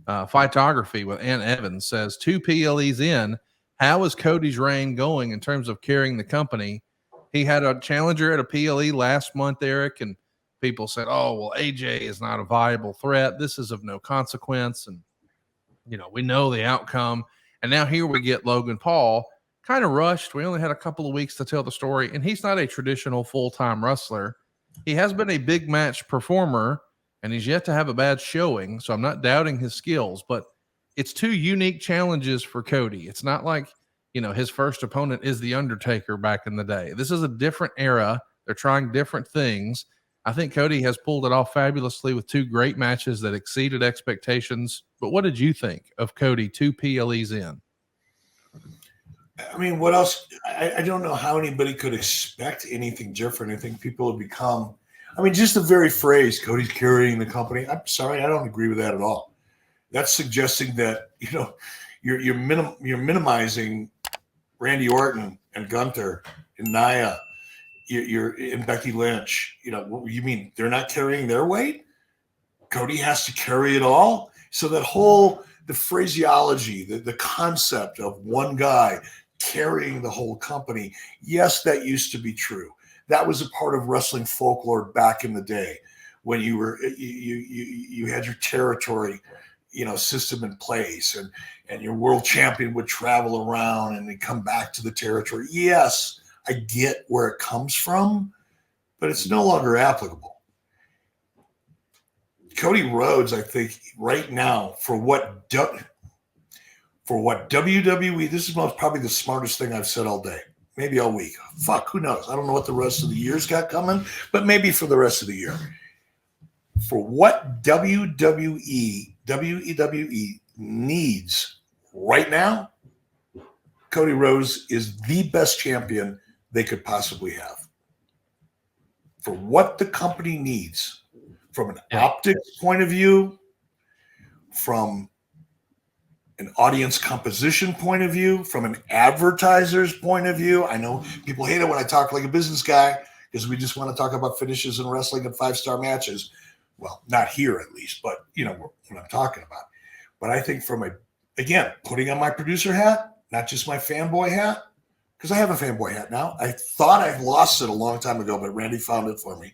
Fightography with Ant Evans says 2 PLEs in. How is Cody's reign going in terms of carrying the company? He had a challenger at a PLE last month, Eric, and people said, oh, well, AJ is not a viable threat. This is of no consequence. And, we know the outcome. And now here we get Logan Paul, kind of rushed. We only had a couple of weeks to tell the story, and he's not a traditional full-time wrestler. He has been a big match performer, and he's yet to have a bad showing, so I'm not doubting his skills, but it's 2 unique challenges for Cody. It's not like, his first opponent is The Undertaker back in the day. This is a different era. They're trying different things. I think Cody has pulled it off fabulously with 2 great matches that exceeded expectations. But what did you think of Cody 2 PLEs in? I mean, what else? I don't know how anybody could expect anything different. I think people have become, just the very phrase, Cody's carrying the company. I'm sorry, I don't agree with that at all. That's suggesting that, you're minimizing Randy Orton and Gunther and Nia, and Becky Lynch. What you mean they're not carrying their weight? Cody has to carry it all. So the phraseology, the concept of one guy carrying the whole company. Yes, that used to be true. That was a part of wrestling folklore back in the day when you had your territory, system in place, and your world champion would travel around and then come back to the territory. Yes, I get where it comes from, but it's no longer applicable. Cody Rhodes, I think, right now, for what WWE, this is probably the smartest thing I've said all day, maybe all week. Fuck, who knows? I don't know what the rest of the year's got coming, but maybe for the rest of the year. For what WWE needs right now, Cody Rhodes is the best champion they could possibly have. For what the company needs, from an optics point of view, from an audience composition point of view, from an advertiser's point of view. I know people hate it when I talk like a business guy because we just want to talk about finishes in wrestling and 5-star matches. Well, not here at least, but what I'm talking about. But I think again, putting on my producer hat, not just my fanboy hat, because I have a fanboy hat now. I thought I've lost it a long time ago, but Randy found it for me.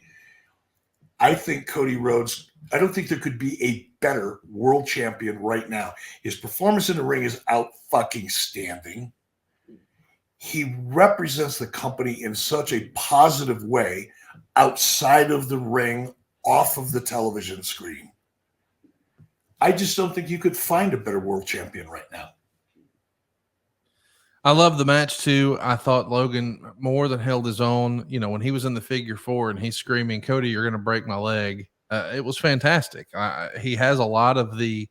I think Cody Rhodes, I don't think there could be a better world champion right now. His performance in the ring is out-fucking-standing. He represents the company in such a positive way outside of the ring, off of the television screen. I just don't think you could find a better world champion right now. I love the match too. I thought Logan more than held his own. When he was in the figure 4 and he's screaming, "Cody, you're going to break my leg." It was fantastic. He has a lot of the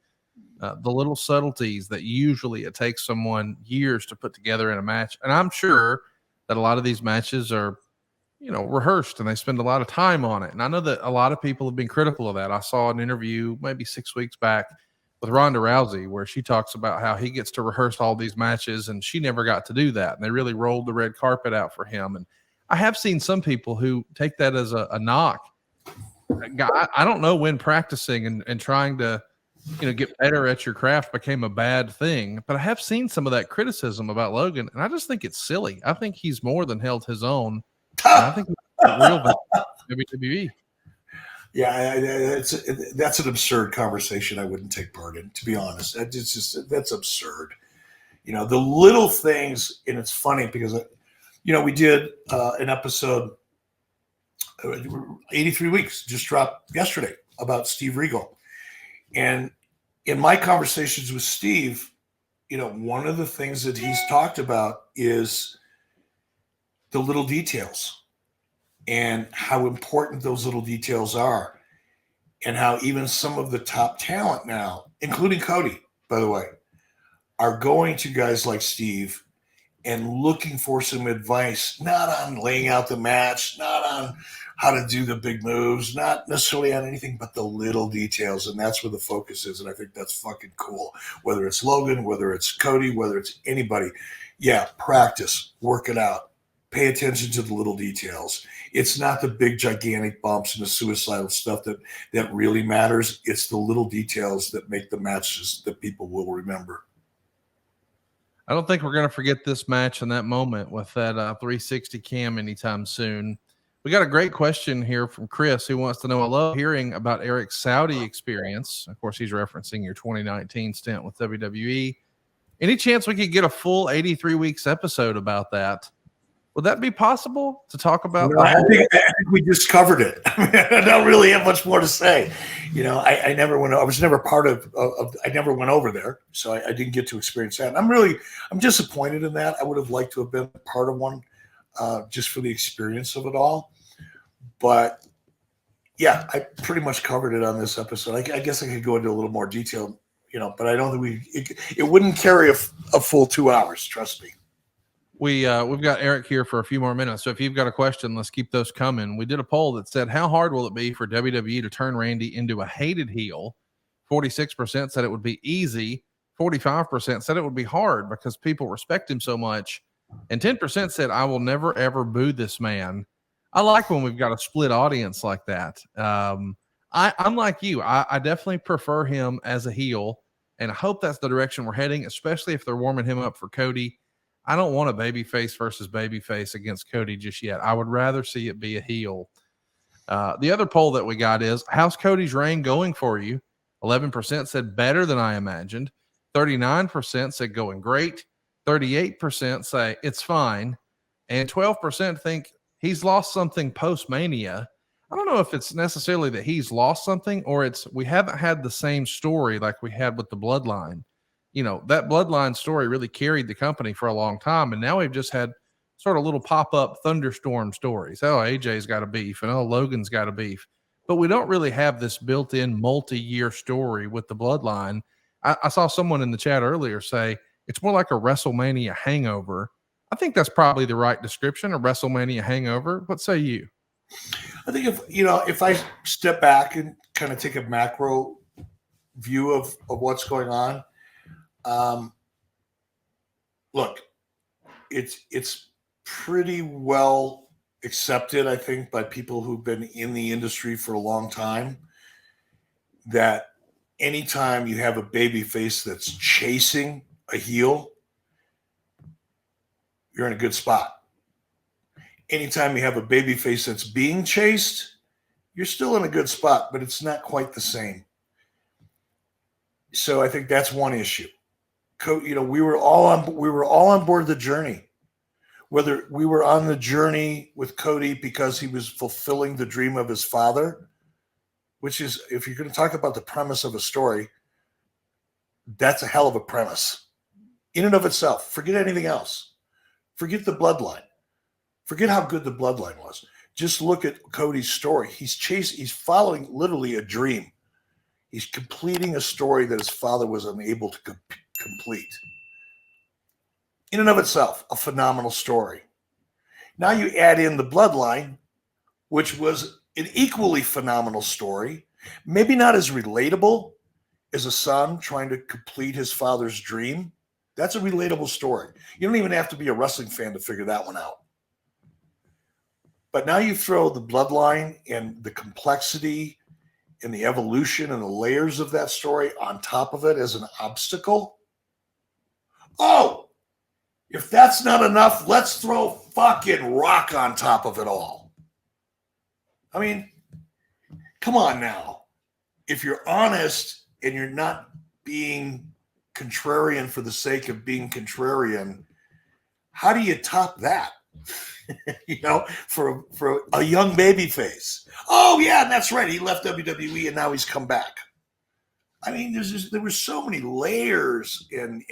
little subtleties that usually it takes someone years to put together in a match. And I'm sure that a lot of these matches are, rehearsed and they spend a lot of time on it. And I know that a lot of people have been critical of that. I saw an interview maybe 6 weeks back with Ronda Rousey, where she talks about how he gets to rehearse all these matches and she never got to do that. And they really rolled the red carpet out for him. And I have seen some people who take that as a knock. I don't know when practicing and trying to, get better at your craft became a bad thing, but I have seen some of that criticism about Logan. And I just think it's silly. I think he's more than held his own. And I think he's real value WWE. Yeah, that's an absurd conversation I wouldn't take part in, to be honest. That's absurd. The little things, and it's funny because, we did an episode, 83 Weeks, just dropped yesterday, about Steve Regal. And in my conversations with Steve, one of the things that he's talked about is the little details. And how important those little details are, and how even some of the top talent now, including Cody, by the way, are going to guys like Steve and looking for some advice, not on laying out the match, not on how to do the big moves, not necessarily on anything but the little details. And that's where the focus is. And I think that's fucking cool. Whether it's Logan, whether it's Cody, whether it's anybody. Yeah, practice, work it out. pay attention to the little details. It's not the big gigantic bumps and the suicidal stuff that really matters. It's the little details that make the matches that people will remember. I don't think we're going to forget this match and that moment with that 360 cam anytime soon. We got a great question here from Chris, who wants to know, I love hearing about Eric's Saudi experience. Of course, he's referencing your 2019 stint with WWE. Any chance we could get a full 83 weeks episode about that? Would that be possible to talk about? No, I think we just covered it. I mean, I don't really have much more to say. I never went. I was never part of I never went over there, so I didn't get to experience that. And I'm disappointed in that. I would have liked to have been part of one, just for the experience of it all. But yeah, I pretty much covered it on this episode. I guess I could go into a little more detail, but I don't think it wouldn't carry a full 2 hours. Trust me. We've got Eric here for a few more minutes. So if you've got a question, let's keep those coming. We did a poll that said, how hard will it be for WWE to turn Randy into a hated heel? 46% said it would be easy. 45% said it would be hard because people respect him so much. And 10% said, I will never, ever boo this man. I like when we've got a split audience like that. I'm like you. I definitely prefer him as a heel, and I hope that's the direction we're heading, especially if they're warming him up for Cody. I don't want a babyface versus babyface against Cody just yet. I would rather see it be a heel. The other poll that we got is, how's Cody's reign going for you? 11% said better than I imagined. 39% said going great. 38% say it's fine. And 12% think he's lost something post-Mania. I don't know if it's necessarily that he's lost something or it's we haven't had the same story like we had with the Bloodline. That Bloodline story really carried the company for a long time. And now we've just had sort of little pop-up thunderstorm stories. Oh, AJ's got a beef and Logan's got a beef. But we don't really have this built-in multi-year story with the Bloodline. I saw someone in the chat earlier say it's more like a WrestleMania hangover. I think that's probably the right description, a WrestleMania hangover. What say you? I think if I step back and kind of take a macro view of what's going on, look, it's pretty well accepted, I think, by people who've been in the industry for a long time that anytime you have a baby face that's chasing a heel, you're in a good spot. Anytime you have a baby face that's being chased, you're still in a good spot, but it's not quite the same. So I think that's one issue. We were all on board the journey. Whether we were on the journey with Cody because he was fulfilling the dream of his father, which is, if you're going to talk about the premise of a story, that's a hell of a premise in and of itself. Forget anything else. Forget the Bloodline. Forget how good the Bloodline was. Just look at Cody's story. He's following literally a dream. He's completing a story that his father was unable to complete. In and of itself, a phenomenal story. Now you add in the Bloodline, which was an equally phenomenal story, maybe not as relatable as a son trying to complete his father's dream. That's a relatable story. You don't even have to be a wrestling fan to figure that one out. But now you throw the Bloodline and the complexity and the evolution and the layers of that story on top of it as an obstacle. Oh, if that's not enough, let's throw fucking Rock on top of it all. I mean, come on now. If you're honest and you're not being contrarian for the sake of being contrarian, how do you top that? For a young baby face. Oh, yeah, that's right. He left WWE and now he's come back. I mean, there were so many layers and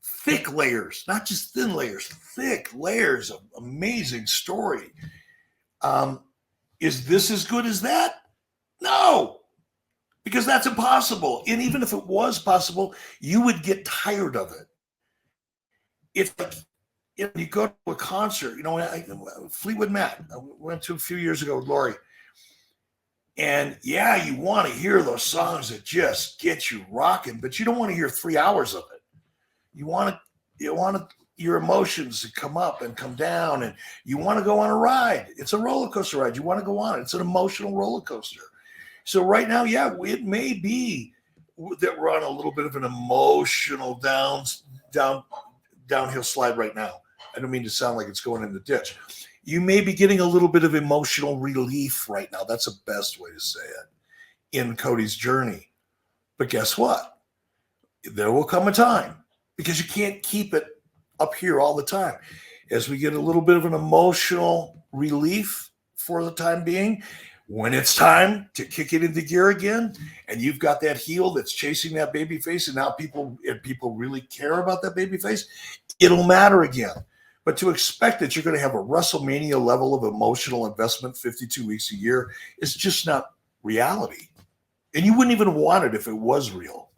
thick layers, not just thin layers, thick layers of amazing story. Is this as good as that? No, because that's impossible. And even if it was possible, you would get tired of it. If you go to a concert, Fleetwood Mac, I went to a few years ago with Lori. And yeah, you want to hear those songs that just get you rocking, but you don't want to hear 3 hours of it. You want to your emotions come up and come down, and you want to go on a ride. It's a roller coaster ride. You want to go on it. It's an emotional roller coaster. So right now, yeah, it may be that we're on a little bit of an emotional downhill slide right now. I don't mean to sound like it's going in the ditch. You may be getting a little bit of emotional relief right now. That's the best way to say it in Cody's journey. But guess what? There will come a time, because you can't keep it up here all the time. As we get a little bit of an emotional relief for the time being, when it's time to kick it into gear again, and you've got that heel that's chasing that baby face, and now people really care about that baby face, it'll matter again. But to expect that you're going to have a WrestleMania level of emotional investment 52 weeks a year is just not reality. And you wouldn't even want it if it was real.